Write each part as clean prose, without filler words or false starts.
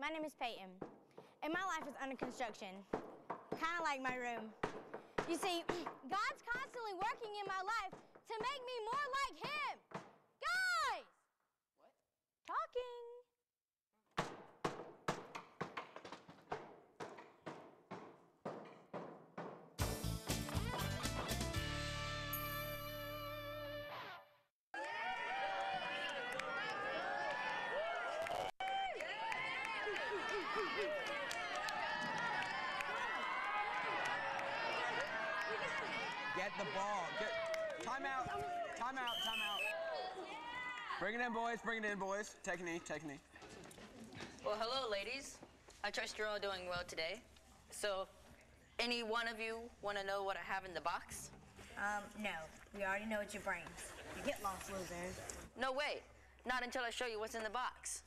My name is Peyton, and my life is under construction, kind of like my room. You see, God's constantly working in my life to make me more like Him. Guys! What? Talking. Get the ball. Time out. Time out. Time out. Bring it in, boys. Bring it in, boys. Take a knee. Take a knee. Well, hello, ladies. I trust you're all doing well today. So, any one of you want to know what I have in the box? No. We already know what your brains. You get lost, loser. No way. Not until I show you what's in the box.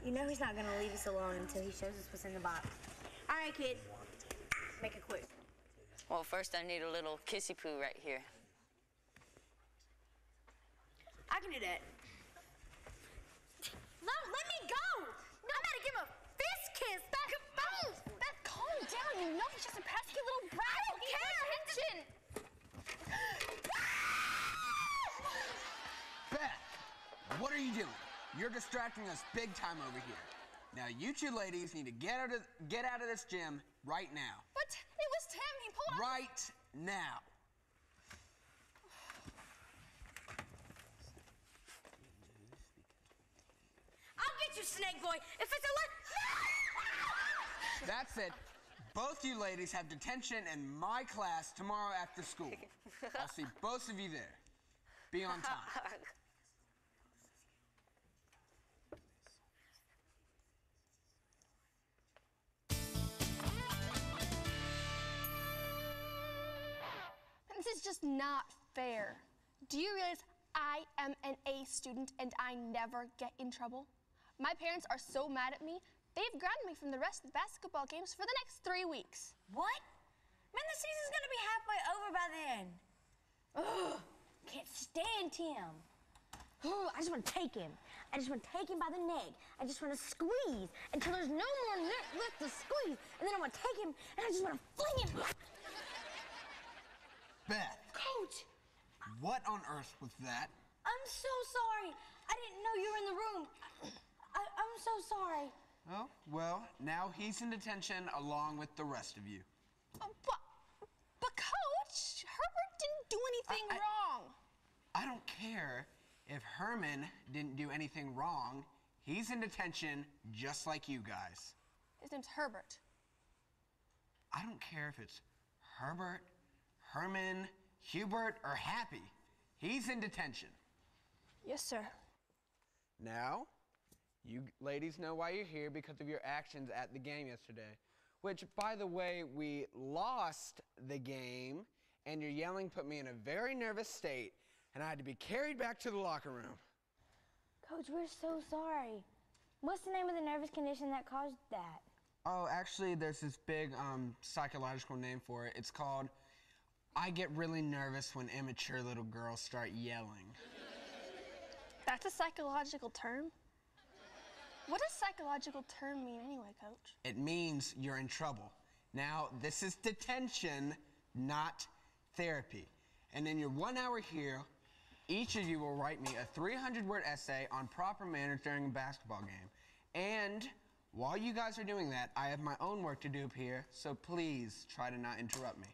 You know he's not gonna leave us alone until he shows us what's in the box. All right, kid. Make it quick. Well, first I need a little kissy poo right here. I can do that. No, let me go! No. I'm about to give him a fist kiss. Beth, calm down. You know he's just a pesky little brat. I don't care. Attention. Beth, what are you doing? You're distracting us big time over here. Now, you two ladies need to get out of this gym right now. But it was Tim. He pulled out. Right now. I'll get you, Snake Boy. If it's a That's it. Both you ladies have detention in my class tomorrow after school. I'll see both of you there. Be on time. This is just not fair. Do you realize I am an A student and I never get in trouble? My parents are so mad at me, they've grounded me from the rest of the basketball games for the next 3 weeks. What? Man, the season's gonna be halfway over by then. Ugh, can't stand Tim. Ugh, I just want to take him. I just want to take him by the neck. I just want to squeeze until there's no more neck left to squeeze. And then I want to take him and I just want to fling him. Beth. Coach! What on earth was that? I'm so sorry. I didn't know you were in the room. I'm so sorry. Oh, well, now he's in detention along with the rest of you. But Coach, Herbert didn't do anything wrong. I don't care if Herman didn't do anything wrong. He's in detention just like you guys. His name's Herbert. I don't care if it's Herbert, Herman, Hubert, or Happy. He's in detention. Yes, sir. Now, you ladies know why you're here, because of your actions at the game yesterday. Which, by the way, we lost the game, and your yelling put me in a very nervous state, and I had to be carried back to the locker room. Coach, we're so sorry. What's the name of the nervous condition that caused that? Oh, actually, there's this big psychological name for it. It's called, I get really nervous when immature little girls start yelling. That's a psychological term? What does psychological term mean anyway, Coach? It means you're in trouble. Now, this is detention, not therapy. And in your 1 hour here, each of you will write me a 300-word essay on proper manners during a basketball game. And while you guys are doing that, I have my own work to do up here, so please try to not interrupt me.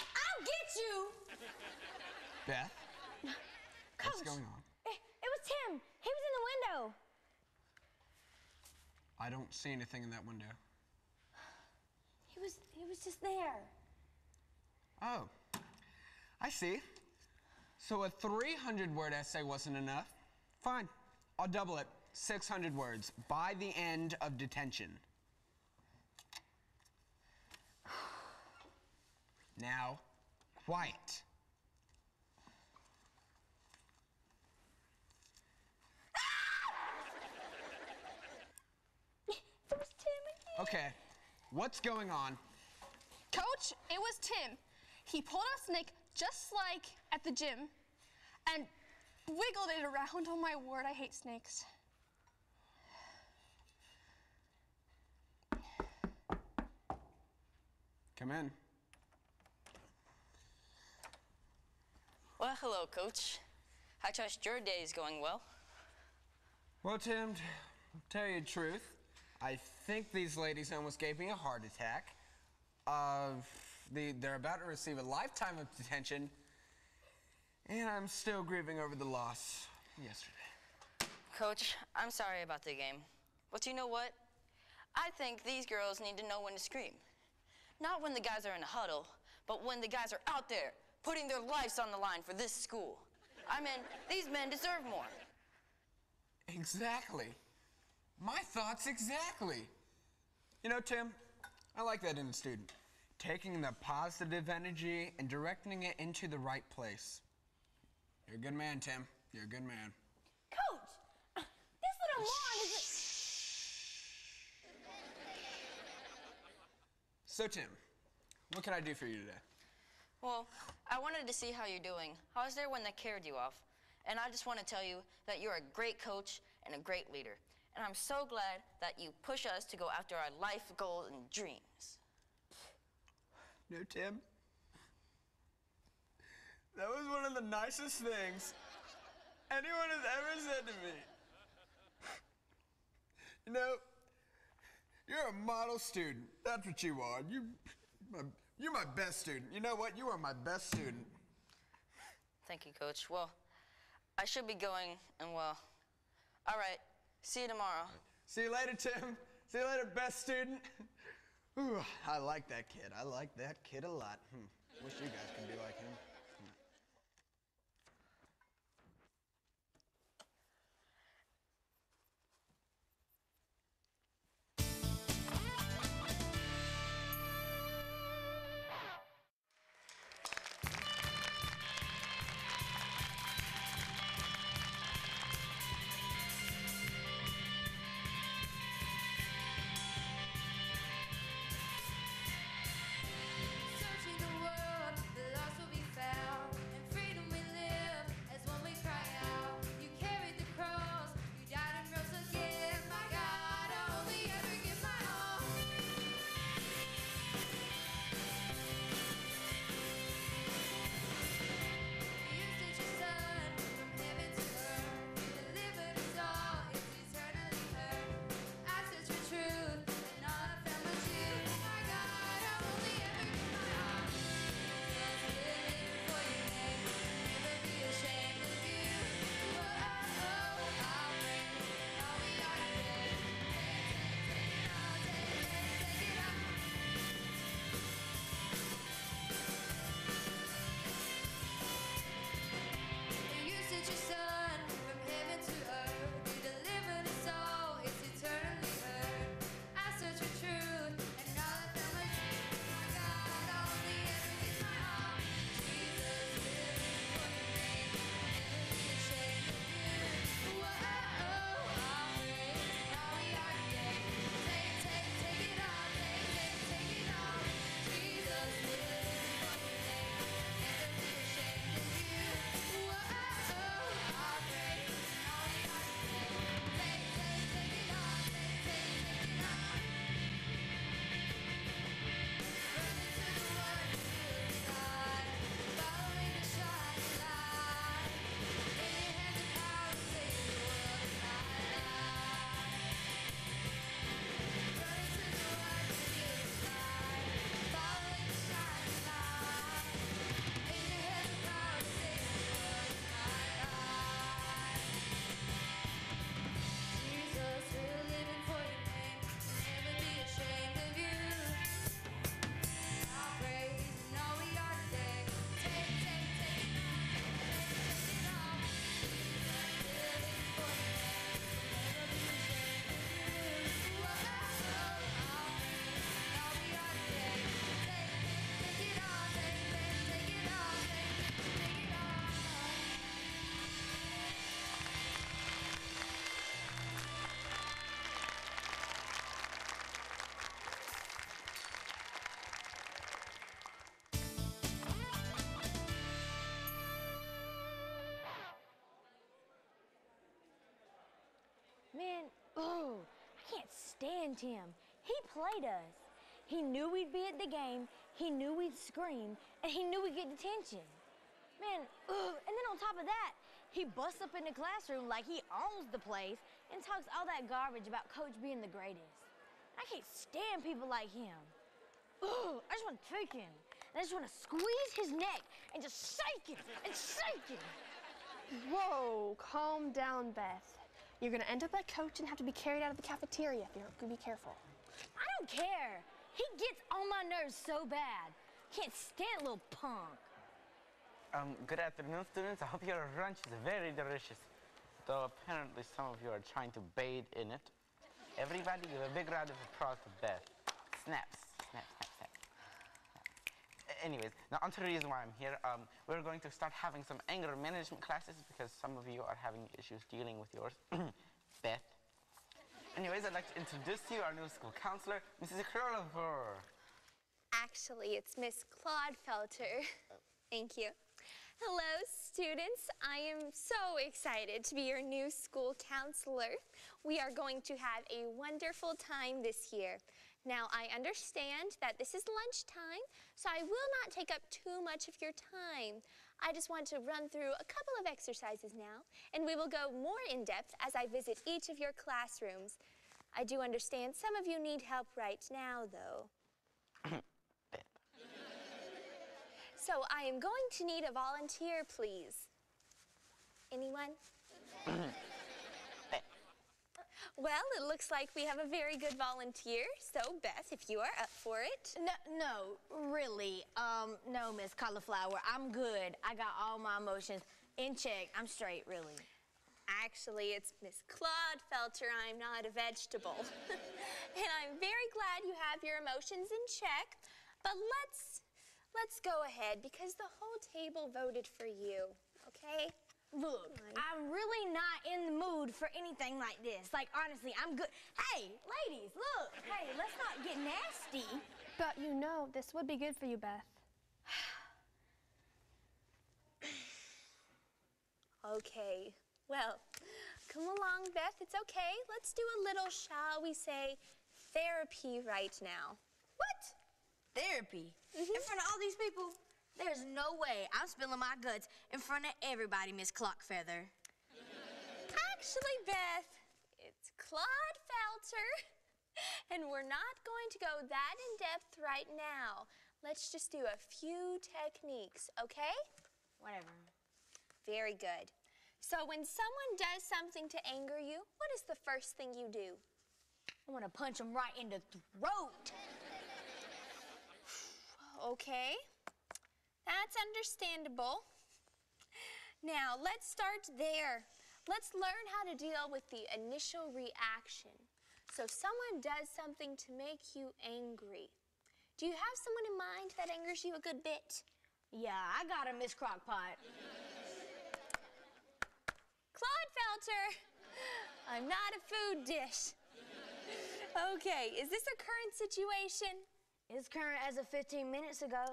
I'll get you! Beth? Coach, What's going on? It was Tim. He was in the window. I don't see anything in that window. He was just there. Oh, I see. So a 300-word essay wasn't enough. Fine, I'll double it. 600 words by the end of detention. Now, quiet. Okay, what's going on? Coach, it was Tim. He pulled out a snake just like at the gym and wiggled it around. Oh my word, I hate snakes. Come in. Well, hello, Coach. I trust your day is going well. Well, Tim, to tell you the truth, I think these ladies almost gave me a heart attack. They're about to receive a lifetime of detention, and I'm still grieving over the loss yesterday. Coach, I'm sorry about the game. But you know what? I think these girls need to know when to scream. Not when the guys are in a huddle, but when the guys are out there putting their lives on the line for this school. I mean, these men deserve more. Exactly. My thoughts exactly. You know, Tim, I like that in a student. Taking the positive energy and directing it into the right place. You're a good man, Tim. You're a good man. Coach, this little lawn is... So, Tim, what can I do for you today? Well, I wanted to see how you're doing. I was there when they carried you off. And I just want to tell you that you're a great coach and a great leader. And I'm so glad that you push us to go after our life goals and dreams. No, Tim. That was one of the nicest things anyone has ever said to me. You know, you're a model student. That's what you are. You're my best student. You know what? You are my best student. Thank you, Coach. Well, I should be going, and well, all right. See you tomorrow. See you later, Tim. See you later, best student. Ooh, I like that kid. I like that kid a lot. Wish you guys could be like him. Searching the world, the lost will be found. stand Tim. He played us. He knew we'd be at the game, he knew we'd scream, and he knew we'd get detention. Man, and then on top of that, he busts up in the classroom like he owns the place and talks all that garbage about Coach being the greatest. I can't stand people like him. I just want to take him. And I just want to squeeze his neck and just shake him and shake him. Whoa, calm down, Beth. You're gonna end up like Coach and have to be carried out of the cafeteria if you're gonna be careful. I don't care. He gets on my nerves so bad. Can't stand little punk. Good afternoon, students. I hope your lunch is very delicious. Though apparently some of you are trying to bathe in it. Everybody give a big round of applause for Beth. Snaps, snap, snap, snap. Anyways, now onto the reason why I'm here. We're going to start having some anger management classes because some of you are having issues dealing with yours. Beth. Anyways, I'd like to introduce to you our new school counselor, Mrs. Curliver. Actually, it's Miss Claude Felter. Thank you. Hello, students. I am so excited to be your new school counselor. We are going to have a wonderful time this year. Now, I understand that this is lunchtime, so I will not take up too much of your time. I just want to run through a couple of exercises now, and we will go more in depth as I visit each of your classrooms. I do understand some of you need help right now, though. So I am going to need a volunteer, please. Anyone? Well, it looks like we have a very good volunteer. So, Beth, if you are up for it. No, really. No, Miss Cauliflower, I'm good. I got all my emotions in check. I'm straight, really. Actually, it's Miss Claude Felter. I'm not a vegetable. And I'm very glad you have your emotions in check. But let's go ahead because the whole table voted for you, okay? Look, I'm really not in the mood for anything like this. Like, honestly, I'm good. Hey, ladies, look. Hey, let's not get nasty. But you know, this would be good for you, Beth. Okay, well, come along, Beth. It's okay. Let's do a little, shall we say, therapy right now. What? Therapy? In front of all these people? There's no way I'm spilling my guts in front of everybody, Miss Clockfeather. Actually, Beth, it's Claude Felter. And we're not going to go that in depth right now. Let's just do a few techniques, okay? Whatever. Very good. So when someone does something to anger you, what is the first thing you do? I want to punch him right in the throat. Okay, that's understandable. Now, let's start there. Let's learn how to deal with the initial reaction. So someone does something to make you angry. Do you have someone in mind that angers you a good bit? Yeah, I got him, Miss Crockpot. Claude Felter, I'm not a food dish. Okay, is this a current situation? It's current as of 15 minutes ago.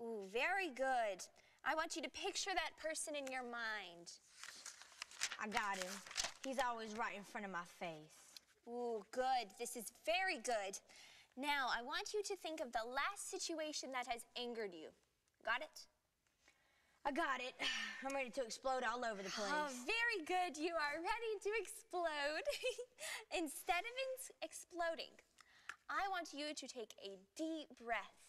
Ooh, very good. I want you to picture that person in your mind. I got him. He's always right in front of my face. Ooh, good. This is very good. Now, I want you to think of the last situation that has angered you. Got it? I got it. I'm ready to explode all over the place. Oh, very good. You are ready to explode. Instead of exploding, I want you to take a deep breath.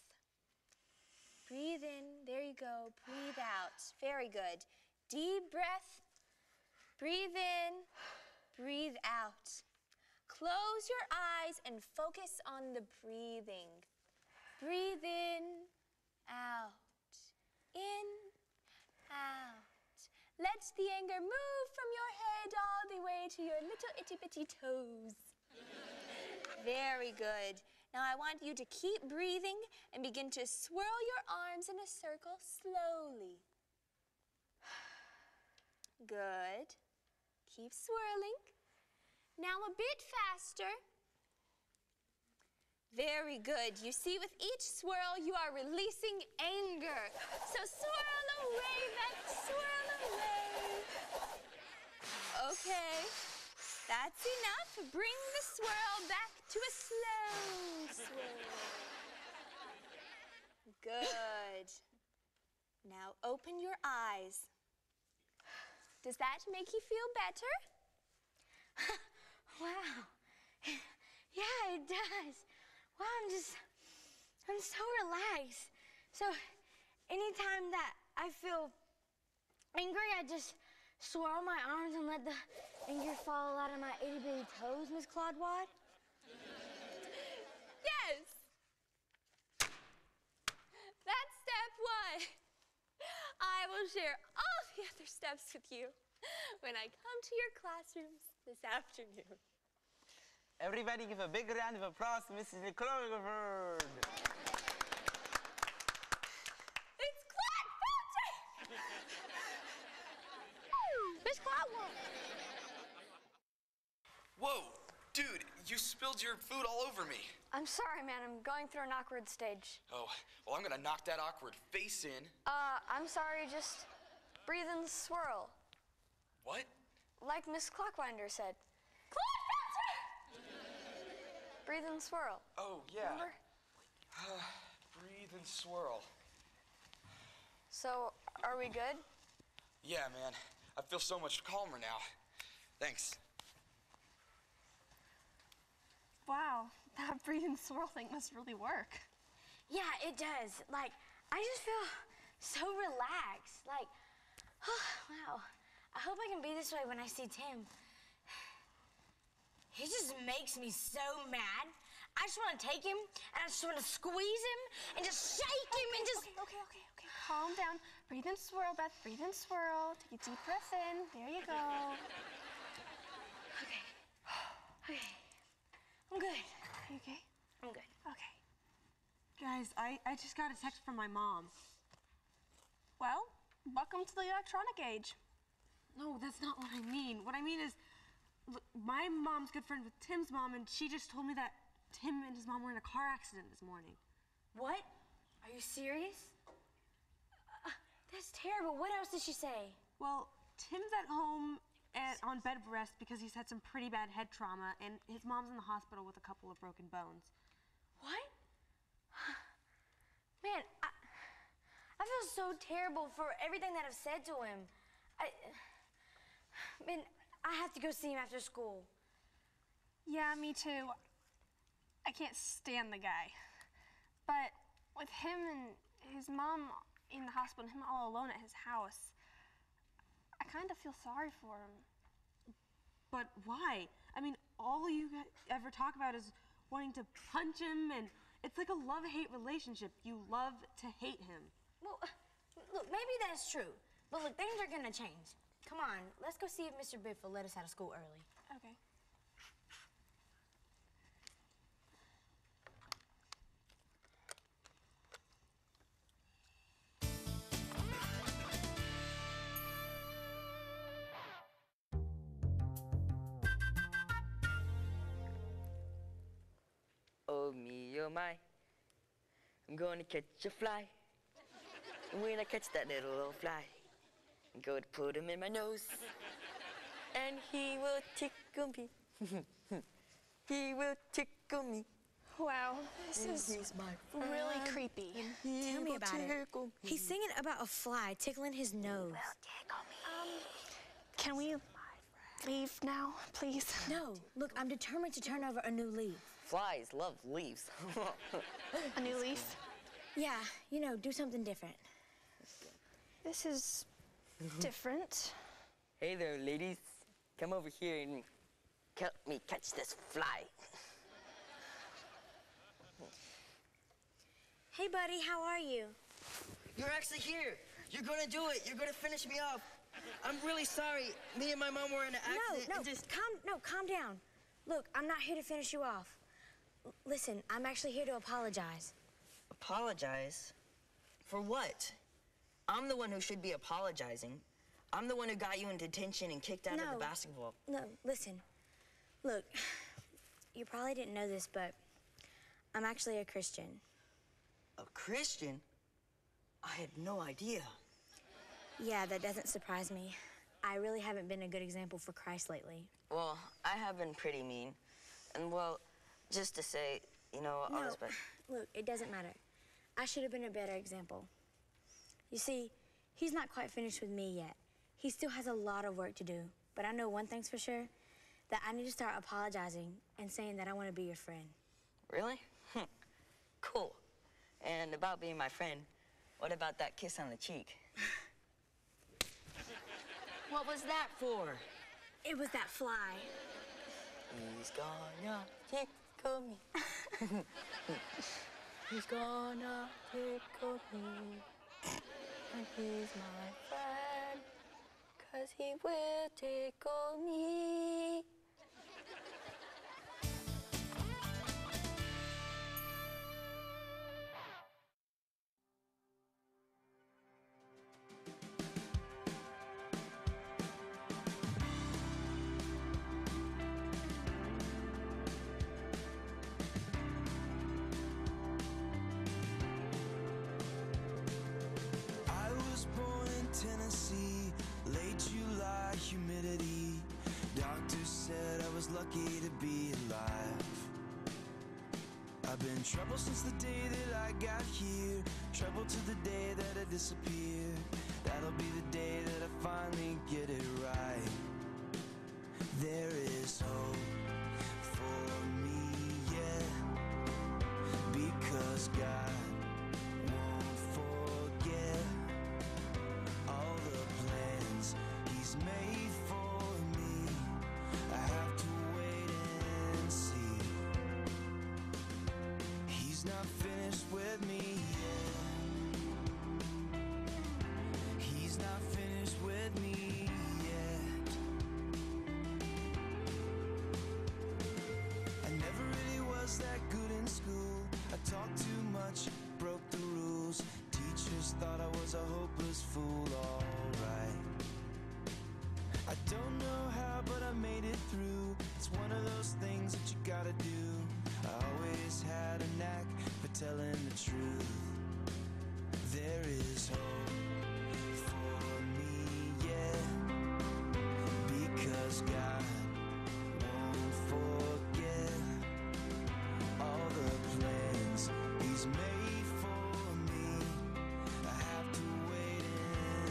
Breathe in. There you go. Breathe out. Very good. Deep breath. Breathe in. Breathe out. Close your eyes and focus on the breathing. Breathe in. Out. In. Out. Let the anger move from your head all the way to your little itty-bitty toes. Very good. Now I want you to keep breathing and begin to swirl your arms in a circle slowly. Good. Keep swirling. Now a bit faster. Very good. You see, with each swirl, you are releasing anger. So swirl away, Beth, swirl away. Okay. That's enough. Bring the swirl back to a slow swirl. Good. Now open your eyes. Does that make you feel better? Wow. Yeah, it does. Wow, I'm so relaxed. So anytime that I feel angry, I just swirl my arms and let the anger fall out of my itty bitty toes, Miss Claude Wad? Yes. That's step one. I will share all the other steps with you when I come to your classrooms this afternoon. Everybody give a big round of applause to Mrs. Nicole. It's Claude Felton! Miss Claude Wad! Whoa, dude, you spilled your food all over me. I'm sorry, man. I'm going through an awkward stage. Oh, well, I'm gonna knock that awkward face in. I'm sorry, just breathe and swirl. What? Like Miss Clockwinder said. Breathe and swirl. Oh, yeah. Remember? Breathe and swirl. So, are we good? Yeah, man. I feel so much calmer now. Thanks. Wow, that breathe and swirl thing must really work. Yeah, it does. Like, I just feel so relaxed. Like, wow. I hope I can be this way when I see Tim. He just makes me so mad. I just want to take him, and I just want to squeeze him, and just shake him, and just... Okay. Calm down. Breathe and swirl, Beth. Breathe and swirl. Take a deep breath in. There you go. Okay. I'm good. Are you okay? I'm good. Okay. Guys, I just got a text from my mom. Well, welcome to the electronic age. No, that's not what I mean. What I mean is, look, my mom's good friend with Tim's mom, and she just told me that Tim and his mom were in a car accident this morning. What? Are you serious? That's terrible. What else did she say? Well, Tim's at home on bed rest because he's had some pretty bad head trauma, and his mom's in the hospital with a couple of broken bones. What? Man, I feel so terrible for everything that I've said to him. Man, I have to go see him after school. Yeah, me too. I can't stand the guy. But with him and his mom in the hospital and him all alone at his house, I kind of feel sorry for him. But why? I mean, all you ever talk about is wanting to punch him, and it's like a love-hate relationship. You love to hate him. Well, look, maybe that's true. But look, things are gonna change. Come on, let's go see if Mr. Biff will let us out of school early. Okay. Oh me, oh my, I'm gonna catch a fly. And when I catch that little old fly, I'm going to put him in my nose. And he will tickle me. He will tickle me. Wow, this And is he's my really friend. creepy. He Tell me will about it. tickle me. He's singing about a fly tickling his nose. Can we leave now, please? No, look, I'm determined to turn over a new leaf. Flies love leaves. A new leaf? Yeah, you know, do something different. This is different. Hey there, ladies. Come over here and help me catch this fly. Hey, buddy, how are you? You're actually here. You're gonna do it. You're gonna finish me off. I'm really sorry. Me and my mom were in an accident. Calm down. Look, I'm not here to finish you off. Listen, I'm actually here to apologize. Apologize? For what? I'm the one who should be apologizing. I'm the one who got you in detention and kicked out of the basketball. No, listen. Look, you probably didn't know this, but I'm actually a Christian. A Christian? I had no idea. Yeah, that doesn't surprise me. I really haven't been a good example for Christ lately. Well, I have been pretty mean. And, well, just to say, you know, all this, but... Look, it doesn't matter. I should have been a better example. You see, he's not quite finished with me yet. He still has a lot of work to do. But I know one thing's for sure, that I need to start apologizing and saying that I want to be your friend. Really? Cool. And about being my friend, what about that kiss on the cheek? What was that for? It was that fly. He's gonna tickle me. He's gonna tickle me. And he's my friend, 'cause he will tickle me. Tennessee, late July humidity. Doctor said I was lucky to be alive. I've been in trouble since the day that I got here. Trouble to the day that I disappear. That'll be the day that I finally get it right. There is hope for me, yeah, because God won't forget all the plans He's made for me. I have to wait and see. He's not finished with me yet. He's not finished with me yet. I never really was that good in school. I talked too much, broke the rules. Teachers thought I was a hopeless fool, alright. I don't know how, but I made it through. It's one of those things that you gotta do. I always had a knack for telling the truth. There is hope for me, yeah, because God won't forget all the plans He's made for me. I have to wait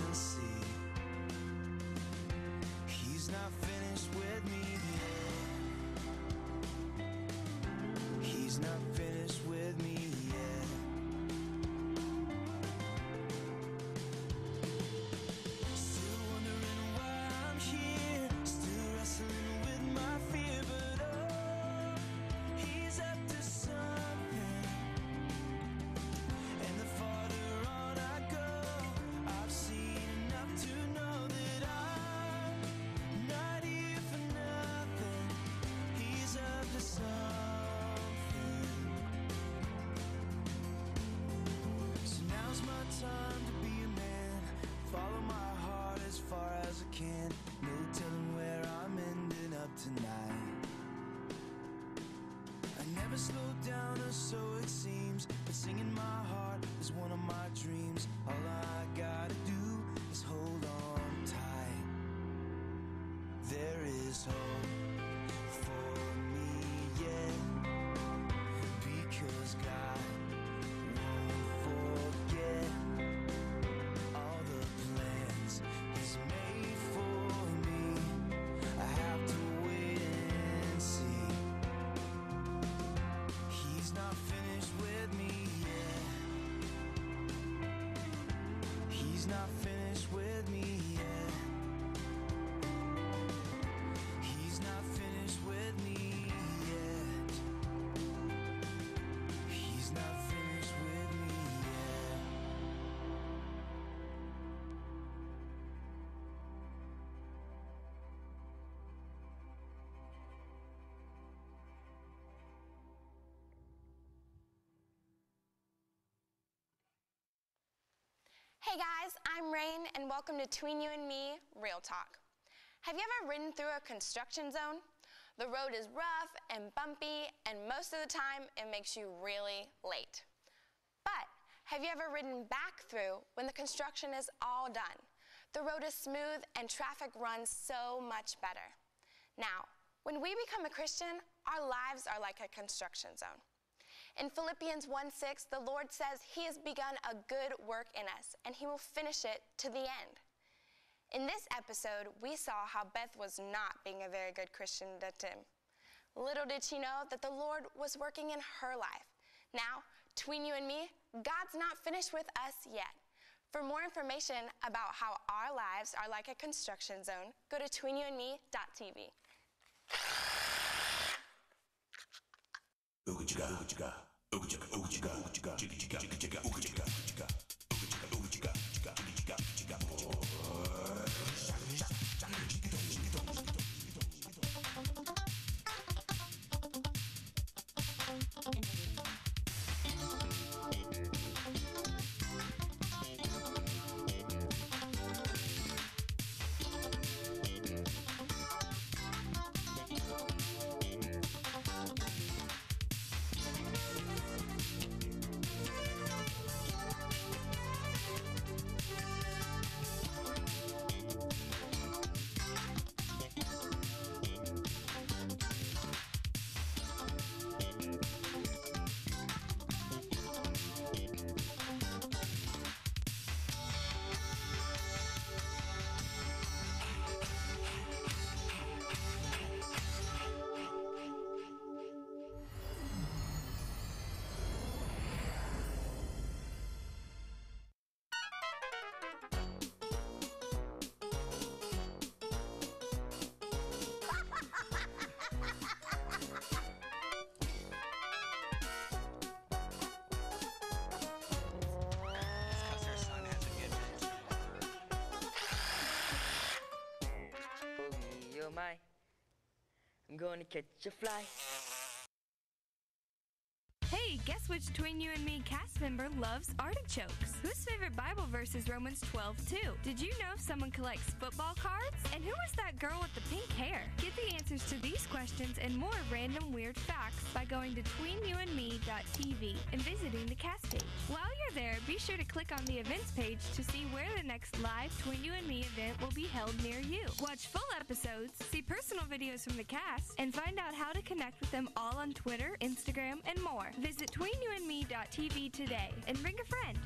and see. He's not finished with me yet. He's not finished with me yet. Still wondering why I'm here. Still wrestling with my fear, but oh, He's up to something. And the farther on I go, I've seen enough to know that I'm not here for nothing. He's up to something. So now's my time to be a man. Follow my heart as far as I can. No telling where I'm ending up tonight. I never slow down, or so it seems. But singing my heart is one of my dreams. All I gotta do is hold on tight. There is hope for me, yeah, because God won't forget all the plans He's made for me. I have to wait and see. He's not finished with me yet. He's not finished with me yet. He's not finished with me yet. He's not finished with me yet. Hey guys, I'm Rain and welcome to Tween You and Me Real Talk. Have you ever ridden through a construction zone? The road is rough and bumpy and most of the time it makes you really late. But have you ever ridden back through when the construction is all done? The road is smooth and traffic runs so much better. Now, when we become a Christian, our lives are like a construction zone. In Philippians 1:6, the Lord says he has begun a good work in us, and he will finish it to the end. In this episode, we saw how Beth was not being a very good Christian to Tim. Little did she know that the Lord was working in her life. Now, between you and me, God's not finished with us yet. For more information about how our lives are like a construction zone, go to tweenyouandme.tv. I'm going to catch a fly. Hey, guess which Tween You and Me cast member loves artichokes? Whose favorite Bible verse is Romans 12:2? Did you know someone collects football cards? And who was that girl with the pink hair? Get the answers to these questions and more random weird facts by going to tweenyouandme.tv and visiting the cast page. While you're there, be sure to click on the events page to see where the next live Tween You and Me event will be held near you. Watch full episodes, see personal videos from the cast, and find out how to connect with them all on Twitter, Instagram, and more. Visit tweenyouandme.tv today and bring a friend.